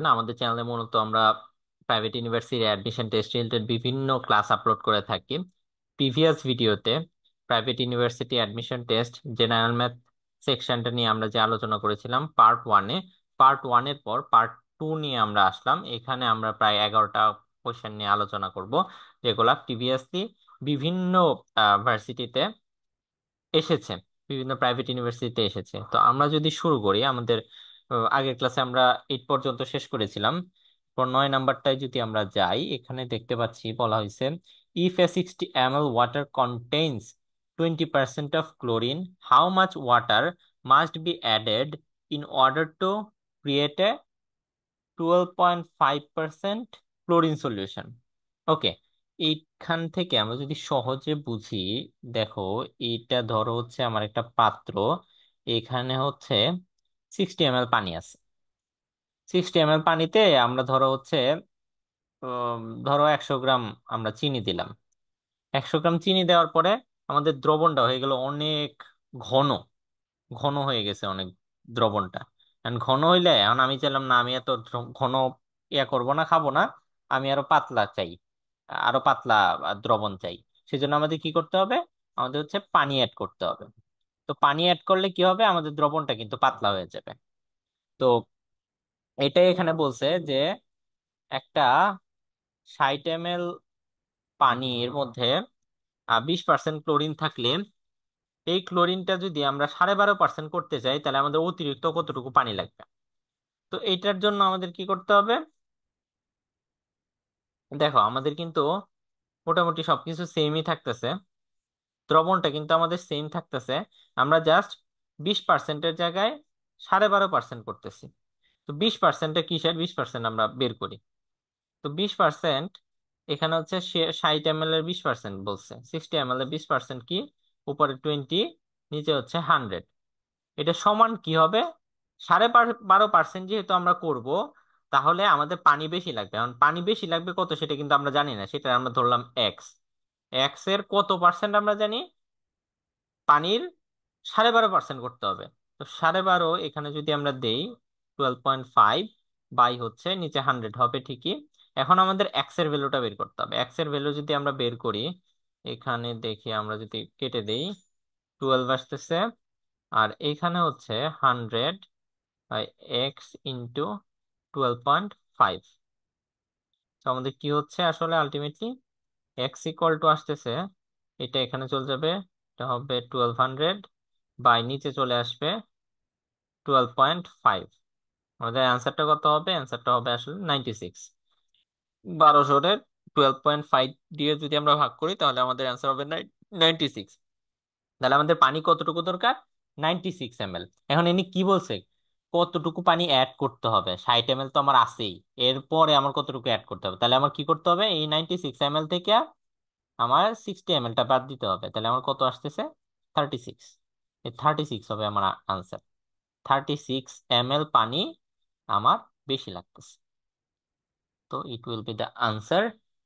না, আমাদের চ্যানেলে মূলত আমরা private university admission test related বিভিন্ন ক্লাস আপলোড করে থাকি। প্রিভিয়াস ভিডিওতে private university admission test general math সেকশনটা নিয়ে আমরা যে আলোচনা করেছিলাম পার্ট ওয়ানের পর পার্ট 2 নিয়ে আমরা আসলাম। এখানে আমরা প্রায় 11টা কোশ্চেন নিয়ে আলোচনা করব, যেগুলা প্রিভিয়াসলি বিভিন্ন ভার্সিটিতে এসেছে, বিভিন্ন প্রাইভেট ইউনিভার্সিটিতে এসেছে। তো আমরা যদি শুরু করি আমাদের আগের ক্লাসে আমরা 8 পর্যন্ত শেষ করেছিলাম। পর 9 নাম্বারটায় যদি আমরা যাই, এখানে দেখতে পাচ্ছি বলা হয়েছে if a 60 ml water contains 20% of chlorine, how much water must be added in order to create a 12.5% chlorine solution. Okay, এইখান থেকে আমরা যদি সহজে বুঝি, দেখো, এইটা ধরো হচ্ছে আমার একটা পাত্র, এখানে হচ্ছে 60 ml পানি আছে। 60 ml পানিতে আমরা ধরো হচ্ছে ধরো 100 গ্রাম আমরা চিনি দিলাম। 100 গ্রাম চিনি দেওয়ার পরে আমাদের দ্রবণটা হয়ে গেল অনেক ঘন, ঘন হয়ে গেছে অনেক দ্রবণটা। And ঘন হইলে এখন আমি চাইলাম না, আমি এত ঘন করব না, খাবো না, আমি আরো পাতলা চাই, আরো পাতলা দ্রবণ চাই। সেজন্য আমাদের কি করতে হবে? আমাদের হচ্ছে পানি অ্যাড করতে হবে। তো পানি অ্যাড করলে কি হবে? আমাদের দ্রবণটা কিন্তু পাতলা হয়ে যাবে। তো এটাই এখানে বলছে যে একটা 60 ml পানির মধ্যে 20% ক্লোরিন থাকলে, এই ক্লোরিনটা যদি আমরা 12.5% করতে চাই, তাহলে আমাদের অতিরিক্ত কতটুকু পানি লাগবে? তো এইটার জন্য আমাদের কি করতে হবে? দেখো, আমাদের কিন্তু মোটামুটি সবকিছু সেমই থাকতেছে, দ্রবণটা কিন্তু আমাদের সেম থাকতেছে। আমরা জাস্ট 20%-এর জায়গায় 12.5% করতেছি। তো 20%-টা কিসের? 20% আমরা বের করি। তো 20% এখানে হচ্ছে 60 ml এর 20% বলছে, 60 ml এর 20% কি? উপরে 20, নিচে হচ্ছে 100। এটা সমান কি হবে? 12.5% যেহেতু আমরা করব, তাহলে আমাদের পানি বেশি লাগবে। এখন পানি বেশি লাগবে কত সেটা কিন্তু আমরা জানি না, সেটা আমরা ধরলাম এক্স। এক্স এর কত পার্সেন্ট আমরা জানি? পানির 12.5% করতে হবে। তো 12.5 এখানে যদি আমরা দেই 12.5 বাই হচ্ছে নিচে 100 হবে ঠিকই। এখন আমাদের এক্স এর ভ্যালুটা বের করতে হবে। এক্স এর ভ্যালু যদি আমরা বের করি, এখানে দেখি আমরা যদি কেটে দেই, 12 আসতেছে, আর এইখানে হচ্ছে 100 বাই এক্স ইন্টু 12.5। তো আমাদের কি হচ্ছে আসলে আলটিমেটলি? এক্স ইকুয়াল টু আসতেছে, এটা এখানে চলে যাবে, এটা হবে 1200 বাই নিচে চলে আসবে 12.5। আমাদের অ্যান্সারটা কত হবে? অ্যান্সারটা হবে আসলে 96। 1200-এর 12.5 দিয়ে যদি আমরা ভাগ করি, তাহলে আমাদের অ্যান্সার হবে 96। তাহলে আমাদের পানি কতটুকু দরকার? 96 ml। এখন ইনি কি বলছে? কতটুকু পানি অ্যাড করতে হবে? 60 ml তো আমার আছেই, এরপরে আমার কতটুকু অ্যাড করতে হবে? তাহলে আমার কি করতে হবে? এই 96 ml থেকে আমার 60 ml-টা বাদ দিতে হবে। তাহলে আমার কত আসতেছে? 36। এই 36 হবে আমার আনসার। 36 ml পানি আমার বেশি লাগতেছে। তো it will be the answer.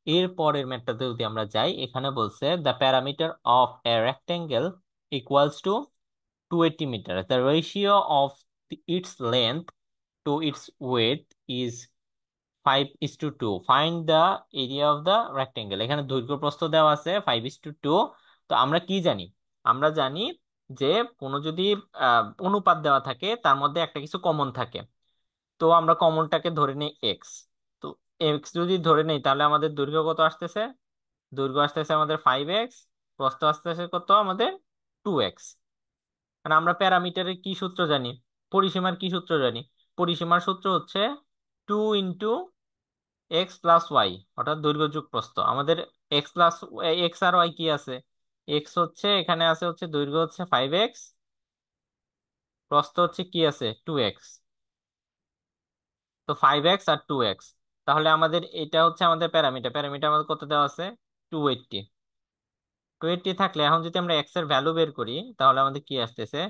এর পরের ম্যাথটাতে যদি আমরা যাই, এখানে বলছে the parameter of a rectangle equals to 280 metre, the ratio of its length to its width is 5:2, find the area of the rectangle. এখানে দৈর্ঘ্য প্রস্থ দেওয়া আছে 5:2। তো আমরা কি জানি? আমরা জানি যে কোনো যদি অনুপাত দেওয়া থাকে, তার মধ্যে একটা কিছু কমন থাকে। তো আমরা কমনটাকে ধরে নিই এক্স। তো এক্স যদি ধরে নেই, তাহলে আমাদের দৈর্ঘ্য কত আসতেছে? দৈর্ঘ্য আসতেছে আমাদের 5x, প্রস্থ আসতেছে কত আমাদের? 2x। মানে আমরা প্যারামিটারের কি সূত্র জানি? পরিসীমার কি সূত্র জানি? পরিসীমার সূত্র হচ্ছে 2 × x + y, অর্থাৎ দৈর্ঘ্য যোগ প্রস্থ। আমাদের এক্স আর ওয়াই কি আছে? এক্স হচ্ছে এখানে আছে হচ্ছে দৈর্ঘ্য হচ্ছে 5x, প্রস্থ হচ্ছে কি আছে? 2x। তো 5x আর 2x, তাহলে আমাদের এটা হচ্ছে আমাদের প্যারামিটার। প্যারামিটার আমাদের কত দেওয়া আছে? 280। 280 থাকলে এখন যদি আমরা এক্স এর ভ্যালু বের করি, তাহলে আমাদের কি আসতেছে?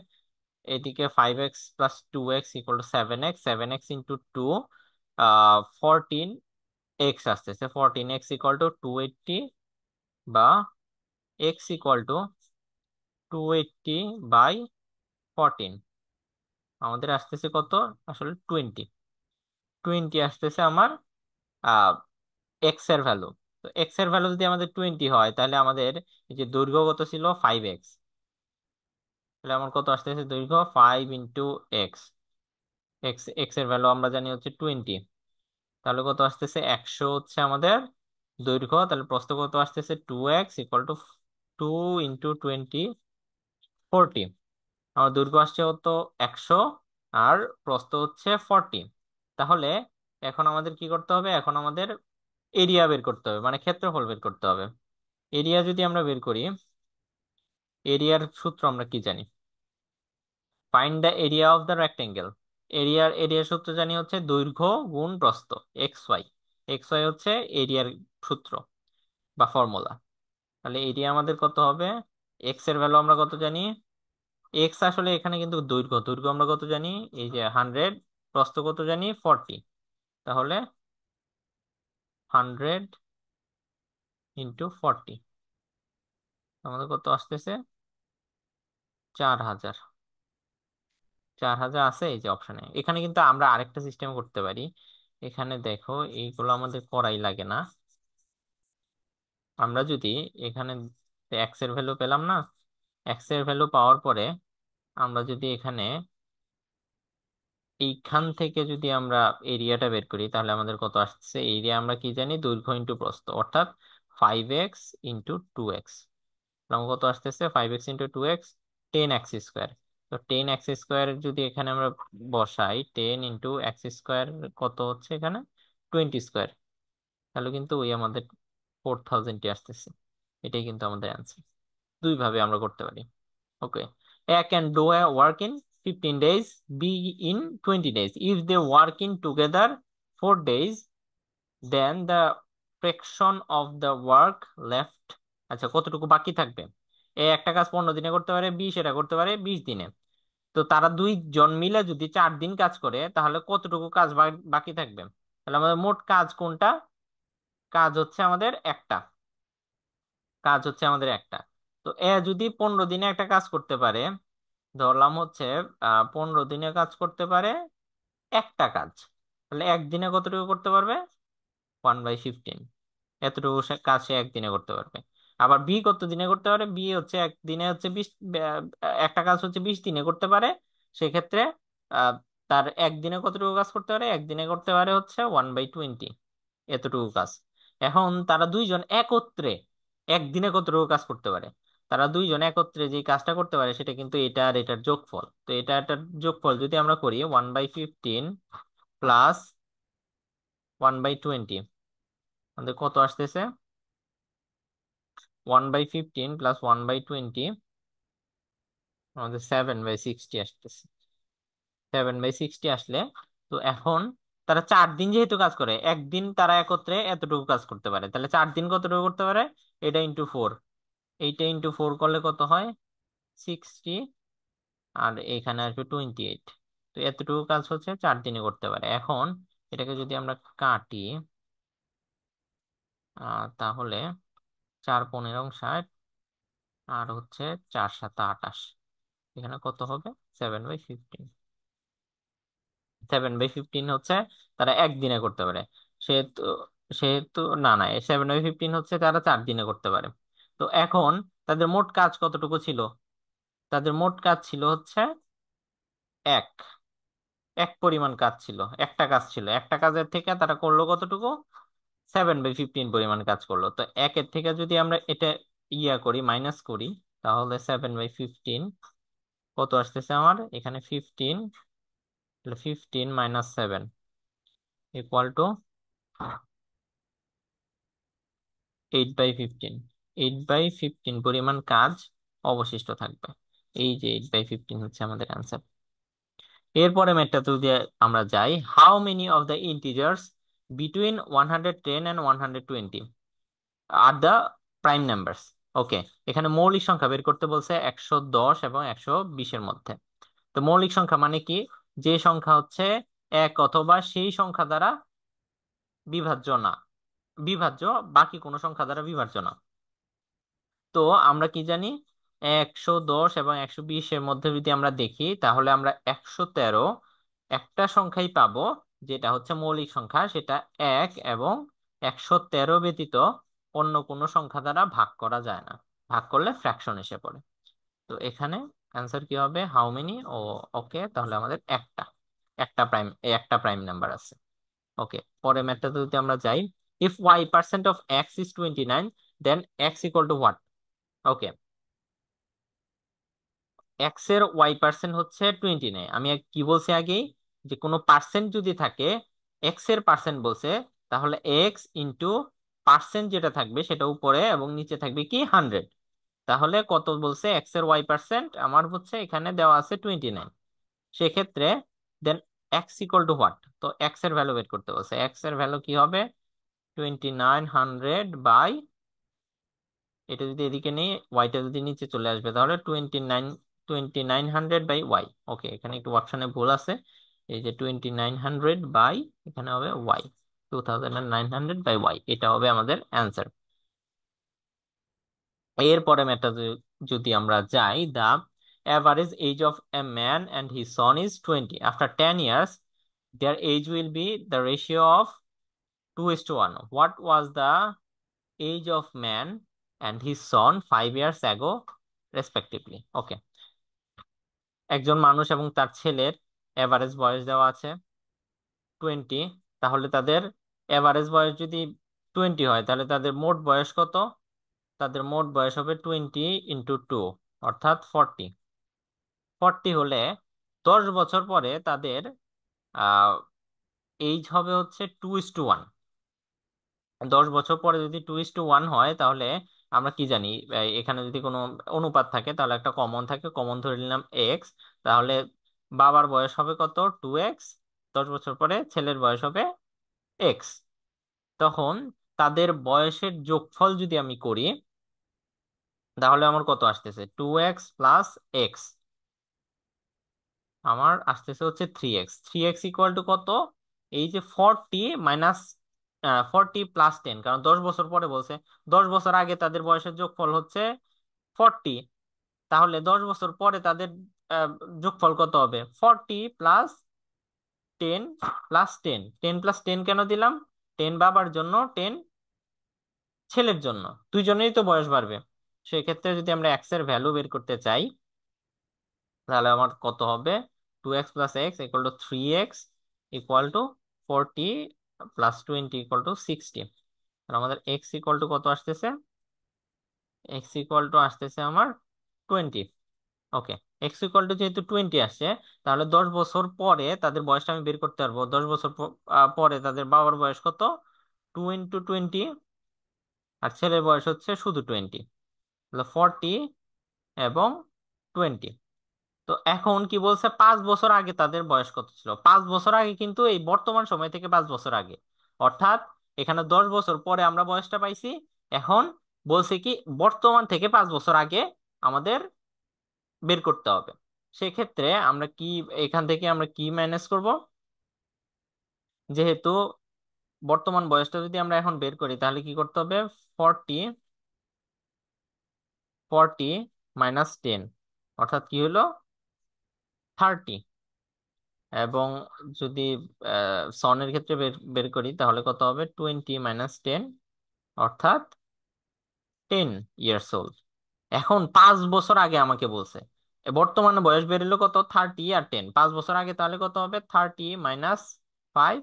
এদিকে 5x + 2x = 7x, 7x × 2 14x আসতেছে। 14x = 280, বা x = 280/14 আমাদের আসতেছে কত? আসলে 20। 20 আসতেছে আমার আহ এক্স এর ভ্যালু। তো এক্স এর ভ্যালু যদি আমাদের 20 হয়, তাহলে আমাদের এই যে দৈর্ঘ্য কত ছিল 5x, তাহলে আমার কত আসতেছে দৈর্ঘ্য 5 × এক্স, এক্স এর ভ্যালু আমরা জানি হচ্ছে 20, তাহলে কত আসতেছে 100 হচ্ছে আমাদের দৈর্ঘ্য। তাহলে প্রস্থ কত আসতেছে 2x = 2 × 20, 40। আমার দৈর্ঘ্য আসছে হতো 100, আর প্রস্থ হচ্ছে 40। তাহলে এখন আমাদের কি করতে হবে, এখন আমাদের এরিয়া বের করতে হবে, মানে ক্ষেত্রফল বের করতে হবে। এরিয়া যদি আমরা বের করি, এরিয়ার সূত্র আমরা কি জানি? Find the area of the rectangle. এরিয়ার সূত্র জানি হচ্ছে দৈর্ঘ্য গুণ প্রস্থ, এক্স ওয়াই। এক্স ওয়াই হচ্ছে এরিয়ার সূত্র বা ফর্মুলা। তাহলে এরিয়া আমাদের কত হবে? এক্স এর ভ্যালু আমরা কত জানি? এক্স আসলে এখানে কিন্তু দৈর্ঘ্য, দৈর্ঘ্য আমরা কত জানি? এই যে 100, প্রস্থ কত জানি? 40। তাহলে 100 × 40 আমাদের কত আসতেছে? 4000। 4000 আছে এই যে অপশনে। এখানে কিন্তু আমরা আরেকটা সিস্টেম করতে পারি। এখানে দেখো, এইগুলো আমাদের করাই লাগে না। আমরা যদি এখানে এক্স এর ভ্যালু পেলাম না, এক্স এর ভ্যালু পাওয়ার পরে আমরা যদি এখানে এইখান থেকে যদি আমরা এরিয়াটা বের করি, তাহলে আমাদের কত আসছে? এরিয়া আমরা কি জানি? দৈর্ঘ্য ইন্টু প্রস্থ, অর্থাৎ 5x × 2x। আমার কত আসতেছে? 5x × 2x, 10x²। তো 10x² যদি এখানে আমরা বসাই, 10 × x², কত হচ্ছে এখানে? 20²। তাহলে কিন্তু ওই আমাদের 4000 আসতেছে। এটাই কিন্তু আমাদের অ্যান্সার। দুই ভাবে আমরা করতে পারি। ওকে, A can do a work in 15 days, B in 20 days. If they work in together 4 days, then the fraction of the work left, আচ্ছা কতটুকু বাকি থাকবে? এ একটা কাজ 15 দিনে করতে পারে, বি সেটা করতে পারে 20 দিনে। তো তারা দুইজন মিলে যদি 4 দিন কাজ করে, তাহলে কতটুকু কাজ বাকি থাকবে? তাহলে আমাদের মোট কাজ কোনটা? কাজ হচ্ছে আমাদের একটা, কাজ হচ্ছে আমাদের একটা। তো এ যদি 15 দিনে একটা কাজ করতে পারে, ধরলাম হচ্ছে 15 দিনে কাজ করতে পারে একটা কাজ, তাহলে একদিনে কতটুকু করতে পারবে? 1/15। এতটুকু কাজ সে একদিনে করতে পারবে। আবার বি কত দিনে করতে পারে? বি হচ্ছে একদিনে হচ্ছে 20, একটা কাজ হচ্ছে 20 দিনে করতে পারে। সেক্ষেত্রে আহ, তার একদিনে কতটুকু কাজ করতে পারে? একদিনে করতে পারে হচ্ছে 1/20, এতটুকু কাজ। এখন তারা দুইজন একত্রে একদিনে কতটুকু কাজ করতে পারে? তারা দুইজন একত্রে যে কাজটা করতে পারে সেটা কিন্তু এটা আর এটার যোগফল। তো এটা এটার যোগফল যদি আমরা করি, 1/15 প্লাস 1/20, আমাদের কত আসতেছে? 1/15 প্লাস 1/20 আমাদের 7/60 আসতেছে। 7/60 আসলে, তো এখন তারা 4 দিন যেহেতু কাজ করে, একদিন তারা একত্রে এতটুকু কাজ করতে পারে, তাহলে 4 দিন কতটুকু করতে পারে? এটা × 4, এইটা × 4 করলে কত হয়? 60। আর এখানে আসবে 28। তো এতটুকু কাজ হচ্ছে 4 দিনে করতে পারে। এখন এটাকে যদি আমরা কাটি, তাহলে 4×15 = 60, আর হচ্ছে 4×7 = 28। এখানে কত হবে? 7/15। 7/15 হচ্ছে তারা একদিনে করতে পারে। সেহেতু সেহেতু না না, 7/15 হচ্ছে তারা 4 দিনে করতে পারে। তো এখন তাদের মোট কাজ কতটুকু ছিল? তাদের মোট কাজ ছিল হচ্ছে এক, এক পরিমাণ কাজ ছিল, একটা কাজ ছিল। একটা কাজের থেকে তারা করলো কতটুকু? 7/15 পরিমাণ কাজ করলো। তো একের থেকে যদি আমরা এটা করি, মাইনাস করি, তাহলে 7/15 কত আসতেছে আমার এখানে? 15, 15 - 7 = 8/15। 8/15 পরিমাণ কাজ অবশিষ্ট থাকবে। এই যে 8/15 হচ্ছে আমাদের অ্যান্সার। এরপরে ম্যাথটা যদি আমরা যাই, how many of the integers between 110 and 120 are the prime numbers? Okay, এখানে মৌলিক সংখ্যা বের করতে বলছে 110 এবং 120-এর মধ্যে। তো মৌলিক সংখ্যা মানে কি? যে সংখ্যা হচ্ছে এক অথবা সেই সংখ্যা দ্বারা বিভাজ্য না, বিভাজ্য, বাকি কোনো সংখ্যা দ্বারা বিভাজ্য না। তো আমরা কি জানি? 110 এবং 120-এর মধ্যে যদি আমরা দেখি, তাহলে আমরা 113 একটা সংখ্যাই পাবো যেটা হচ্ছে মৌলিক সংখ্যা সেটা 1 এবং 113 ব্যতীত অন্য কোনো সংখ্যা দ্বারা ভাগ করা যায় না। ভাগ করলে ফ্র্যাকশন এসে পড়ে। তো এখানে অ্যান্সার কি হবে, হাউ মেনি? ও ওকে, তাহলে আমাদের একটা প্রাইম নাম্বার আছে। ওকে, পরের ম্যাথটাতে যদি আমরা যাই, if y% of x is 29, then x equal to what? Okay, x এর y% হচ্ছে 29। আমি কি বলছি আগেই, যে কোনো পার্সেন্ট যদি থাকে, এক্স এর পার্সেন্ট বলছে, তাহলে এক্স ইন্টু পার্সেন্ট যেটা থাকবে সেটা উপরে এবং নিচে থাকবে কি 100। তাহলে কত বলছে এক্স এর y% আমার হচ্ছে এখানে দেওয়া আছে 29। সেক্ষেত্রে দেন এক্স ইকুয়াল টু হোয়াট? তো এক্স এর ভ্যালু বের করতে বলছে। এক্স এর ভ্যালু কি হবে? 2900 বাই, এটা যদি এদিকে নেই, ওয়াইটা যদি নিচে চলে আসবে, তাহলে 2900 বাই ওয়াই। ওকে, এখানে একটু অপশনে ভুল আছে। এই যে 2900 বাই, এখানে হবে ওয়াই, 2900 বাই ওয়াই, এটা হবে আমাদের অ্যান্সার। এরপরে ম্যাথটা যদি আমরা যাই, the average age of a man and his son is 20 after 10 years, their age will be the ratio of 2:1. What was the age of man and his son 5 years ago respectively? ওকে, একজন মানুষ এবং তার ছেলের average বয়স দেওয়া আছে 20। তাহলে তাদের এভারেজ বয়স যদি 20 হয়, তাহলে তাদের মোট বয়স কত? তাদের মোট বয়স হবে 20 × 2, অর্থাৎ 40। 40 হলে 10 বছর পরে তাদের আহ এইজ হবে হচ্ছে 2:1। 10 বছর পরে যদি 2:1 হয়, তাহলে আমরা কি জানি, এখানে যদি কোনো অনুপাত থাকে তাহলে একটা কমন থাকে, কমন ধরে নিলাম এক্স। তাহলে বাবার বয়স হবে কত? 2x। 10 বছর পরে ছেলের বয়স হবে এক্স। তখন তাদের বয়সের যোগফল যদি আমি করি, তাহলে আমার কত আসতেছে? 2x+x, আমার আসতেছে হচ্ছে 3x। 3x ইকুয়াল টু কত? এই যে 40 - 40 + 10, কারণ 10 বছর পরে বলছে। 10 বছর আগে তাদের বয়সের যোগফল হচ্ছে 40। তাহলে 10 বছর পরে তাদের আহ, যোগফল কত হবে? 40 + 10 + 10। 10 + 10 কেন দিলাম? 10 বাবার জন্য, 10 ছেলের জন্য, দুইজনেরই তো বয়স বাড়বে। সেক্ষেত্রে যদি আমরা এক্স এর ভ্যালু বের করতে চাই, তাহলে আমার কত হবে? 2x + x = 3x = 40 + 20 = 60। আর আমাদের এক্স ইকুয়াল টু কত আসতেছে? এক্স ইকুয়াল টু আসতেছে আমার 20। ওকে, এক্স ইকুয়াল টু যেহেতু 20 আসছে, তাহলে 10 বছর পরে তাদের বয়সটা আমি বের করতে পারবো। 10 বছর পরে তাদের বাবার বয়স কত? 2 × 20। আর ছেলের বয়স হচ্ছে শুধু 20, তাহলে 40 এবং 20। তো এখন কি বলছে, 5 বছর আগে তাদের বয়স কত ছিল? 5 বছর আগে কিন্তু এই বর্তমান সময় থেকে 5 বছর আগে, অর্থাৎ এখানে 10 বছর পরে আমরা বয়সটা পাইছি। এখন বলছে কি, বর্তমান থেকে 5 বছর আগে আমাদের বের করতে হবে। সেক্ষেত্রে আমরা কি, এখান থেকে আমরা কি মাইনাস করব? যেহেতু বর্তমান বয়সটা যদি আমরা এখন বের করি, তাহলে কি করতে হবে? 40 40 - 10, অর্থাৎ কি হলো? 30। এবং যদি সনের ক্ষেত্রে বের বের করি, তাহলে কত হবে? 20 - 10, অর্থাৎ 10 years old। এখন 5 বছর আগে আমাকে বলছে, বর্তমানে বয়স বেরোলো কত? 30 আর 10, 5 বছর আগে, তাহলে কত হবে? 30 - 5,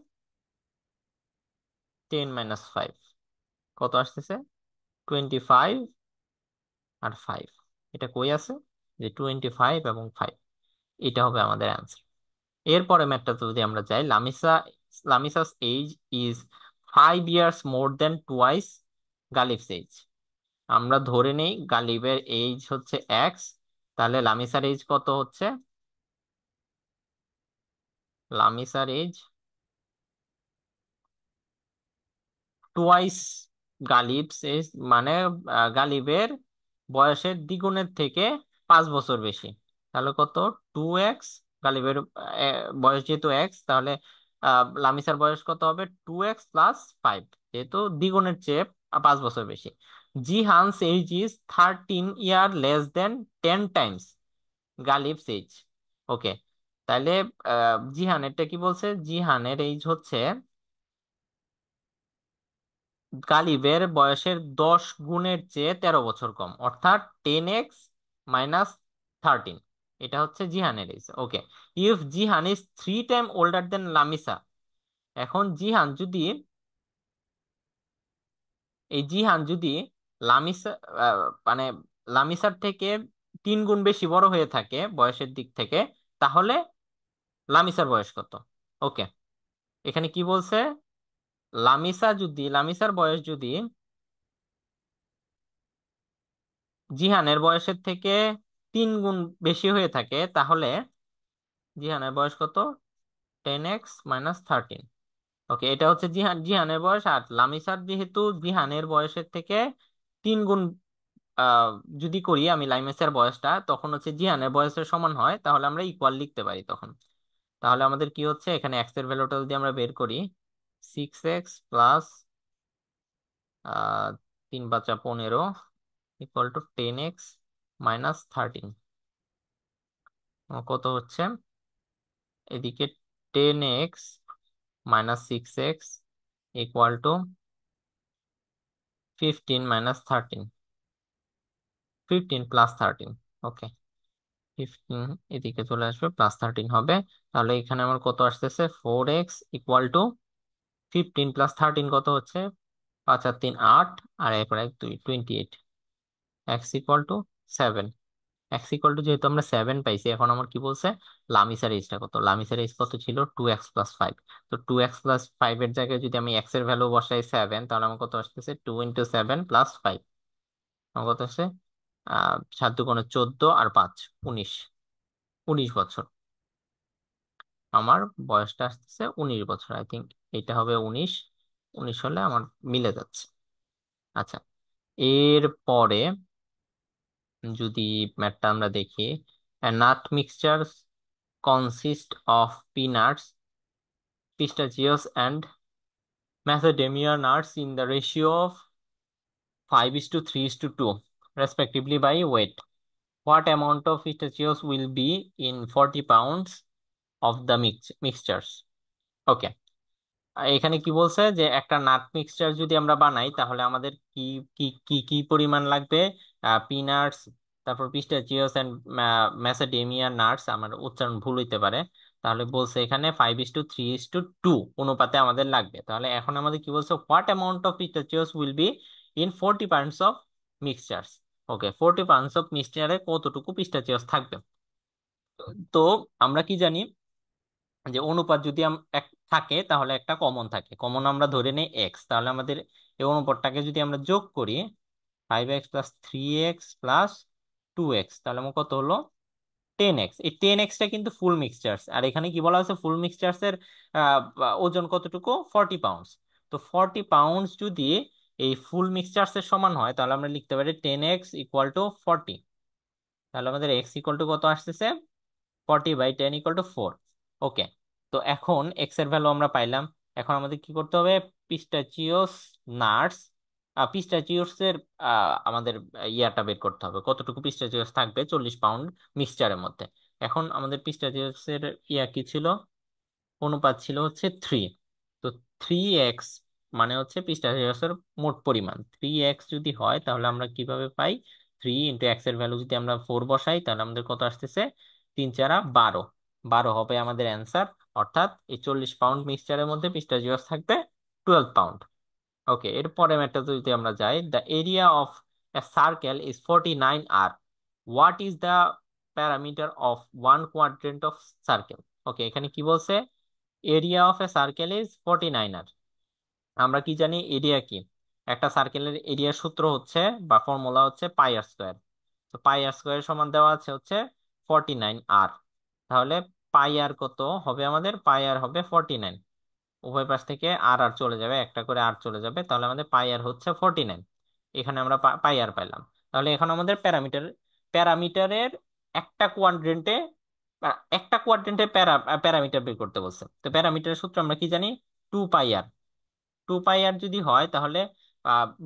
10 - 5, কত আসতেছে? 25 আর 5। এটা কই আছে? যে 25 এবং 5, এটা হবে আমাদের অ্যান্সার। এরপরে ম্যাথটা যদি আমরা যাই, Lamisa's age is 5 years more than twice Ghalib's age. আমরা ধরে নেই গালিবের এজ হচ্ছে এক্স, তাহলে লামিসার এজ কত হচ্ছে? লামিসার এজ টুয়াইস গালিবস এজ, মানে গালিবের বয়সের দ্বিগুণের থেকে 5 বছর বেশি। তাহলে কত? 2x। গালিবের বয়স যেহেতু এক্স, তাহলে লামিসার বয়স কত হবে? 2x + 5, যেহেতু দ্বিগুণের চেয়ে 5 বছর বেশি। Jihan's age is 13 year less than 10 times Ghalib's age. Okay, তাইলে জিহানেরটা কি বলছে? জিহানের এইজ হচ্ছে গালিবের বয়সের 10 গুণের চেয়ে 13 বছর কম, অর্থাৎ 10x - 13। এটা হচ্ছে জিহানের age. Okay. If Jihan is 3 time older than Lamisa. এখন জিহান যদি, জিহান যদি লামিসা আহ, মানে লামিসার থেকে 3 গুণ বেশি বড় হয়ে থাকে বয়সের দিক থেকে, তাহলে লামিসার বয়স কত? ওকে। এখানে কি বলছে? লামিসার বয়স যদি জিহানের বয়সের থেকে 3 গুণ বেশি হয়ে থাকে, তাহলে জিহানের বয়স কত? 10x - 13। ওকে, এটা হচ্ছে জিহানের বয়স। আর লামিসার যেহেতু জিহানের বয়সের থেকে 3 গুণ আহ যদি করি আমি লামিসার বয়সটা, তখন হচ্ছে জিহানের বয়সের সমান হয়, তাহলে আমরা ইকুয়াল লিখতে পারি তখন। তাহলে আমাদের কি হচ্ছে এখানে এক্স এর ভ্যালুটা যদি আমরা বের করি, 6x + 3 × 5 = 15 = 10x - 13। কত হচ্ছে এদিকে? 10x - 6x = 15 - 13, 15 + 13। ওকে, 15 এদিকে চলে আসবে, +13 হবে। তাহলে এখানে আমার কত আসতেছে? 4x = 15 + 13 কত হচ্ছে? 5 আর 3 8, আর এরপর 1 2, 28। x = 7। যেহেতু আমরা 7 পাইছি, এখন আমার কি বলছে? লামিসার এজটা কত? লামিসার এজ কত ছিল? 2x + 5। তো 2x + 5 এর জায়গায় যদি আমি এক্স এর ভ্যালু বসাই 7, তাহলে আমার কত আসতেছে? 2 × 7 + 5। আমার কত আছে? 7 × 2 = 14, আর 5 = 19। 19 বছর। আমার বয়সটা আসতেছে 19 বছর, আই থিঙ্ক এটা হবে 19। 19 হলে আমার মিলে যাচ্ছে। আচ্ছা, এর পরে যদি ম্যাথটা আমরা দেখি, nut mixture consist of peanuts, pistachios and macadamia nuts in the ratio of 5:3:2 respectively by weight. What amount of pistachios will be in 40 pounds of the mixtures? Okay. এখানে কি বলছে যে একটা নাট মিক্সচার যদি আমরা বানাই, তাহলে আমাদের কি কি কি কি পরিমাণ লাগবে? পিনাটস, তারপর পিস্টাচিওস এন্ড ম্যাসাডেমিয়া নাটস, আমার উচ্চারণ ভুল হইতে পারে। তাহলে বলছে এখানে 5:3:2 অনুপাতে আমাদের লাগবে। তাহলে এখন আমাদের কি বলছে? What amount of pistachios will be in 40 pounds of mixtures. Okay, 40 pounds of মিক্সচারে কতটুকু পিস্টাচিওস থাকবে? তো আমরা কি জানি যে অনুপাত যদি এক থাকে, তাহলে একটা কমন থাকে। কমন আমরা ধরে নেই এক্স, তাহলে আমাদের এই অনুপাতটাকে যদি আমরা যোগ করি, 5x + 3x + 2x, তাহলে আমার কত হলো? 10x। এই 10xটা কিন্তু ফুল মিক্সচার্স, আর এখানে কি বলা হয়েছে? ফুল মিক্সচার্স এর ওজন কতটুকু? 40 পাউন্ডস। তো 40 পাউন্ডস যদি এই ফুল মিক্সচার্স এর সমান হয়, তাহলে আমরা লিখতে পারি 10x = 40। তাহলে আমাদের x কত আসতেছে? 40/10 = 4। ওকে। তো এখন এক্স এর ভ্যালু আমরা পাইলাম। এখন আমাদের কি করতে হবে? পিস্টাচিওস নাটস, পিস্টাচিওস এর আমাদের ইয়াটা বের করতে হবে, কতটুকু পিস্টাচিওস থাকবে 40 পাউন্ড মিক্সচারের মধ্যে। এখন আমাদের পিস্টাচিওস এর ইয়া কি ছিল? অনুপাত ছিল হচ্ছে 3। তো 3x মানে হচ্ছে পিস্টাচিওসের মোট পরিমাণ। 3x যদি হয়, তাহলে আমরা কিভাবে পাই? 3 × x এর ভ্যালু যদি আমরা 4 বসাই, তাহলে আমাদের কত আসতেছে? 3 × 4 = 12। 12 হবে আমাদের অ্যান্সার। অর্থাৎ এই 40 পাউন্ড মিক্সচারের মধ্যে পিস্টাচিওস থাকবে 12 পাউন্ড। ওকে, এর পরে ম্যাটটা যদি আমরা যাই, the area of a circle is 49 r. What is the parameter of 1 quadrant of circle? Okay, এখানে কি বলছে? Area of a circle is 49 r. আমরা কি জানি এরিয়া কি? একটা সার্কেলের এরিয়ার সূত্র হচ্ছে বা ফর্মুলা হচ্ছে πr²। তো πr² সমান দেওয়া আছে হচ্ছে 49 আর। তাহলে পাই আর কত হবে? আমাদের পাই আর হবে 49। উভয় পাশ থেকে আর আর চলে যাবে, একটা করে আর চলে যাবে, তাহলে আমাদের পাই আর হচ্ছে 49। এখানে আমরা পাই আর পাইলাম। তাহলে এখন আমাদের প্যারামিটারের একটা কোয়াড্রেন্টে একটা কোয়াড্রেন্টে প্যারামিটার বের করতে বলছে। তো প্যারামিটারের সূত্র আমরা কি জানি? 2πr। 2πr যদি হয়, তাহলে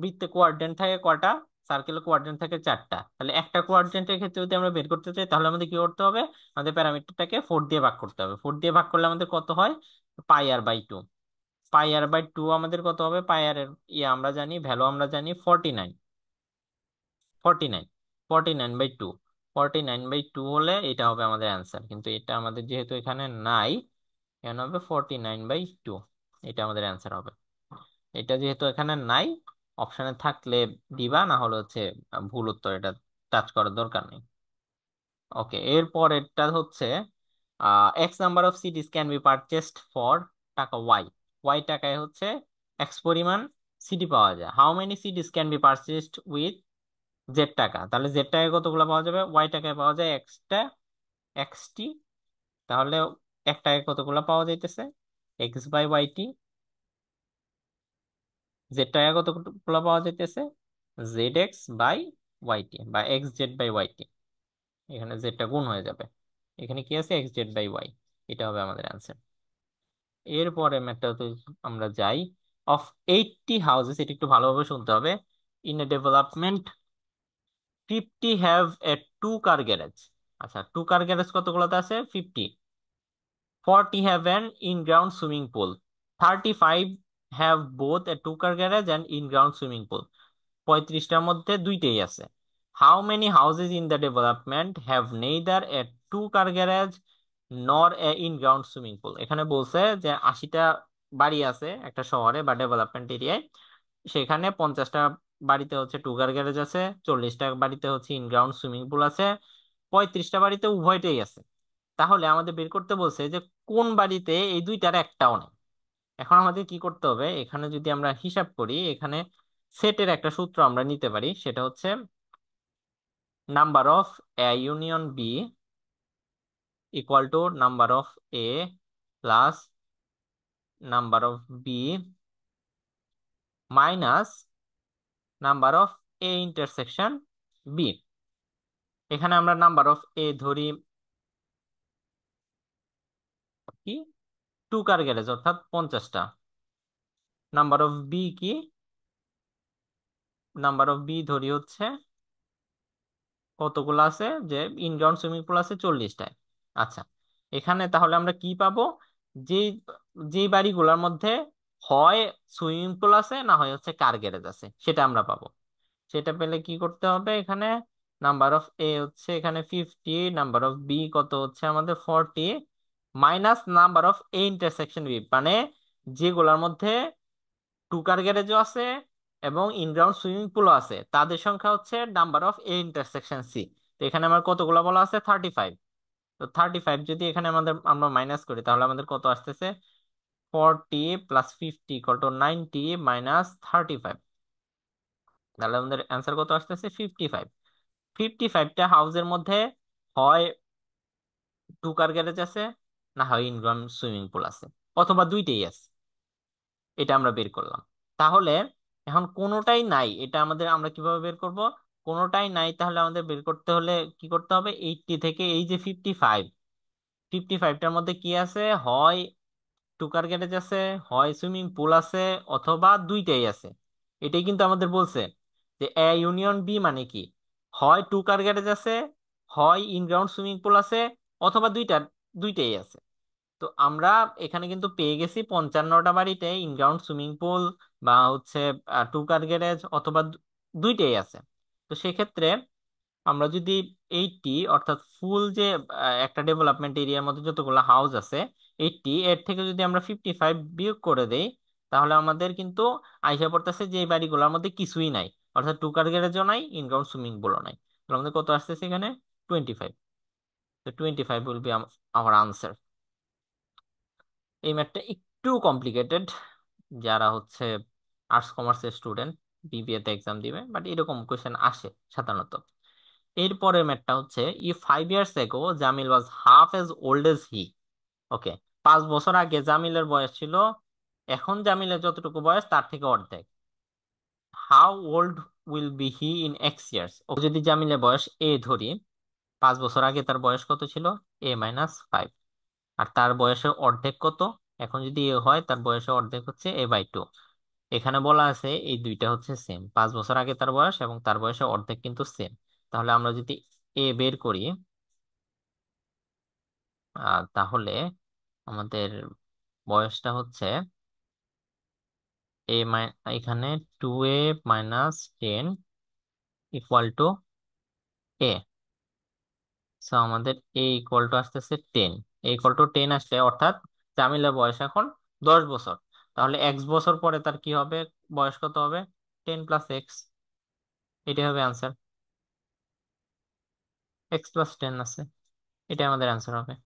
বৃত্তে কোয়াড্রেন্ট থাকে কয়টা? সার্কেলের কোয়াড্রেন্ট থাকে 4টা, তাহলে একটা কোয়াড্রেন্টের ক্ষেত্রে যদি আমরা বের করতে চাই তাহলে আমাদের কি করতে হবে? আমাদের প্যারামিটারটাকে 4 দিয়ে ভাগ করতে হবে। 4 দিয়ে ভাগ করলে আমাদের কত হয়? পাই আর বাই 2। পাই আর বাই 2 আমাদের কত হবে? পাই আর এর আমরা জানি, ভ্যালু আমরা জানি 49। 49, 49/2। 49/2 হলে এটা হবে আমাদের অ্যান্সার, কিন্তু এটা আমাদের যেহেতু এখানে নাই, এখানে হবে 49/2। এটা আমাদের অ্যান্সার হবে। এটা যেহেতু এখানে নাই, অপশনে থাকলে দিবা, না হলে হচ্ছে ভুল উত্তর, এটা টাচ করার দরকার নেই। ওকে, এরপর এটা হচ্ছে x number of সিডিজ can be purchased for টাকা ওয়াই। ওয়াই টাকায় হচ্ছে এক্স পরিমাণ সিডি পাওয়া যায়। How many সিডিজ can be purchased with Z টাকা? তাহলে জেড টাকায় কতগুলো পাওয়া যাবে? ওয়াই টাকায় পাওয়া যায় এক্সটা, এক্সটি। তাহলে এক টাকায় কতগুলো পাওয়া যাইতেছে? X/YT। জেড টাকায় কতগুলো পাওয়া যাইতেছে? ZX/YT বা XZ/YT। এখানে জেডটা গুণ হয়ে যাবে, এখানে কি আছে? XZ/Y। এটা হবে আমাদের অ্যান্সার। এরপরে ম্যাথটা আমরা যাই। অফ 80 হাউসেস, এটা একটু ভালোভাবে শুনতে হবে। In a development 50 have a two car garage. আচ্ছা, টু কার গ্যারেজ কতগুলোতে আছে? 50। 40 have an in-ground swimming pool. 35 have both a two-car garage and in-ground swimming pool. 35টার মধ্যে দুইটাই আছে। How many houses in the development have neither a two-car garage nor a in-ground swimming pool? এখানে বলছে যে 80টা বাড়ি আছে একটা শহরে বা ডেভেলপমেন্ট এরিয়ায়, সেখানে 50টা বাড়িতে হচ্ছে টু কার গ্যারেজ আছে, 40টা বাড়িতে হচ্ছে ইনগ্রাউন্ড সুইমিং পুল আছে, 35টা বাড়িতে উভয়টাই আছে। তাহলে আমাদের বের করতে বলছে যে কোন বাড়িতে এই দুইটার একটাও নেই। এখন আমাদের কি করতে হবে? এখানে যদি আমরা হিসাব করি, এখানে সেটের একটা সূত্র আমরা নিতে পারি, সেটা হচ্ছে number of A union B equal to number of A plus number of B minus number of A intersection B. এখানে আমরা নাম্বার অফ এ ধরি কি? টু কার গ্যারেজ অর্থাৎ 50টা। নাম্বার অফ বি কি? নাম্বার অফ বি ধরি হচ্ছে কতগুলো আছে, যে ইনগ্রাউন্ড সুইমিং পুল আছে 40টায়। আচ্ছা, এখানে তাহলে আমরা কি পাবো? যে যে বাড়িগুলোর মধ্যে হয় সুইমিং পুল আছে, না হয় হচ্ছে কার গ্যারেজ আছে, সেটা আমরা পাবো। সেটা পেলে কি করতে হবে? এখানে নাম্বার অফ এ হচ্ছে এখানে 50, নাম্বার অফ বি কত হচ্ছে আমাদের 40, minus number of A intersection B, মানে যেগুলোর মধ্যে টু কার গ্যারেজও আছে এবং ইনগ্রাউন্ড সুইমিং পুলও আছে, তাদের সংখ্যা হচ্ছে number of A intersection C. তো এখানে আমার কতগুলো বলা আছে? 35। তো 35 যদি এখানে আমরা মাইনাস করি, তাহলে আমাদের কত আসতেছে? 40 + 50 = 90 মাইনাস 35। তাহলে আমাদের অ্যান্সার কত আসতেছে? 55। 55টা হাউসের মধ্যে হয় টু কার গ্যারেজ আছে, না হয় ইনগ্রাউন্ড সুইমিং পুল আছে, অথবা দুইটাই আছে। এটা আমরা বের করলাম। তাহলে এখন কোনোটাই নাই, এটা আমরা কিভাবে বের করব? কোনোটাই নাই, তাহলে আমাদের বের করতে হলে কি করতে হবে? 80 থেকে এই যে 55, 55টার মধ্যে কি আছে? হয় টুকার গ্যারেজ আছে, হয় সুইমিং পুল আছে, অথবা দুইটাই আছে। এটাই কিন্তু আমাদের বলছে যে এ ইউনিয়ন বি মানে কি? হয় টুকার গ্যারেজ আছে, হয় ইনগ্রাউন্ড সুইমিং পুল আছে, অথবা দুইটাই আছে। তো আমরা এখানে কিন্তু পেয়ে গেছি 55টা বাড়িতে ইনগ্রাউন্ড সুইমিং পুল বা হচ্ছে টু কার গ্যারেজ অথবা দুইটাই আছে। তো সেক্ষেত্রে আমরা যদি 80 অর্থাৎ ফুল যে একটা ডেভেলপমেন্ট এরিয়ার মধ্যে যতগুলো হাউস আছে, 80 এর থেকে যদি আমরা 55 বিয়োগ করে দেই, তাহলে আমাদের কিন্তু আইসা পড়তেছে যে এই বাড়িগুলোর মধ্যে কিছুই নাই, অর্থাৎ টু কার গ্যারেজও নাই, ইনগ্রাউন্ড সুইমিং পুলও নাই। তাহলে আমাদের কত আসতেছে এখানে? 25। তো 25 উইল বি আওয়ার আনসার। এই ম্যাথটা একটু কমপ্লিকেটেড, যারা হচ্ছে আর্টস কমার্সের স্টুডেন্ট বিবিএ তে এক্সাম দিবে, বাট এরকম কোশ্চেন আসে সাধারণত। এরপরের ম্যাথটা হচ্ছে, 5 years ago জামিল ওয়াজ হাফ এজ ওল্ড এজ হি। ওকে, 5 বছর আগে জামিলের বয়স ছিল, এখন জামিলের যতটুকু বয়স তার থেকে অর্ধেক। How old will be he in X years? ও যদি জামিলের বয়স ধরি, 5 বছর আগে তার বয়স কত ছিল? A-5। আর তার বয়সের অর্ধেক কত? এখন যদি হয়, তার বয়সের অর্ধেক হচ্ছে A/2। এখানে বলা আছে এই দুইটা হচ্ছে সেম, 5 বছর আগে তার বয়স এবং তার বয়সে অর্ধেক কিন্তু সেম। তাহলে আমরা যদি এ বের করি, তাহলে আমাদের বয়সটা হচ্ছে এ এখানে 2a - 10 equal to A. So আমাদের এ ইকুয়াল টু আসতেছে 10। এ ইকুয়াল টু 10 আসলে অর্থাৎ জামিলের বয়স এখন 10 বছর। তাহলে এক্স বছর পরে তার কি হবে, বয়স কত হবে? 10 + x। এটাই হবে অ্যান্সার। x + 10 আছে, এটাই আমাদের অ্যান্সার হবে।